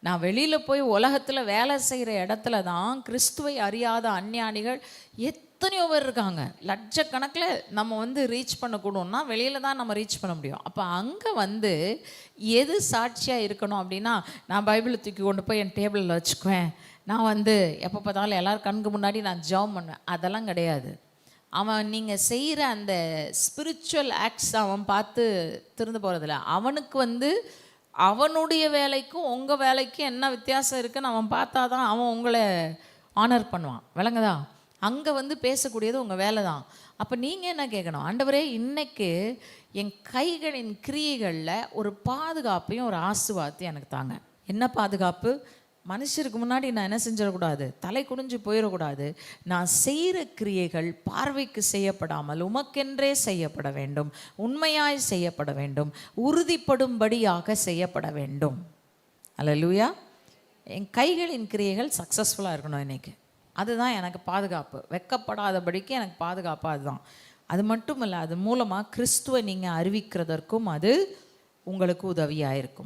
நான் வெளியில் போய் உலகத்தில் வேலை செய்கிற இடத்துல தான் கிறிஸ்துவை அறியாத அஞ்ஞானிகள் எத்தனையோ பேர் இருக்காங்க. லட்சக்கணக்கில் நம்ம ரீச் பண்ணக்கூடணும்னா வெளியில் தான் நம்ம ரீச் பண்ண முடியும். அப்போ அங்கே எது சாட்சியாக இருக்கணும் அப்படின்னா, நான் பைபிளை தூக்கி கொண்டு போய் என் டேபிளில் வச்சுக்குவேன், நான் எப்போ பார்த்தாலும் எல்லோரும் கண்ணுக்கு முன்னாடி நான் ஜெபம் பண்ணுவேன், அதெல்லாம் கிடையாது. அவன் நீங்கள் செய்கிற அந்த ஸ்பிரிச்சுவல் ஆக்ட்ஸ் அவன் பார்த்து திருந்து போகிறதில்ல. அவனுக்கு அவனுடைய வேலைக்கும் உங்கள் வேலைக்கும் என்ன வித்தியாசம் இருக்குன்னு அவன் பார்த்தா தான் அவன் உங்களை ஆனர் பண்ணுவான். விளங்குதா? அங்கே பேசக்கூடியது உங்கள் வேலை தான். அப்போ நீங்கள் என்ன கேட்கணும், ஆண்டவரே இன்னைக்கு என் கைகளின் கிரியைகளில் ஒரு பாதுகாப்பையும் ஒரு ஆசீர்வாதத்தையும் எனக்கு தாங்க. என்ன பாதுகாப்பு? மனுஷருக்கு முன்னாடி நான் என்ன செஞ்சிடக்கூடாது, தலை குனிஞ்சு போயிடக்கூடாது. நான் செய்கிற கிரியைகள் பார்வைக்கு செய்யப்படாமல் உமக்கென்றே செய்யப்பட வேண்டும், உண்மையாய் செய்யப்பட வேண்டும், உறுதிப்படும்படியாக செய்யப்பட வேண்டும். அல்லேலூயா. என் கைகளின் கிரியைகள் சக்ஸஸ்ஃபுல்லாக இருக்கணும் இன்னைக்கு. அதுதான் எனக்கு பாதுகாப்பு. வெக்கப்படாதபடிக்கு எனக்கு பாதுகாப்பு அதுதான். அது மட்டும் இல்லை, அது மூலமாக கிறிஸ்துவை நீங்கள் அறிவிக்கிறதற்கும் அது உங்களுக்கு உதவியாக இருக்கும்.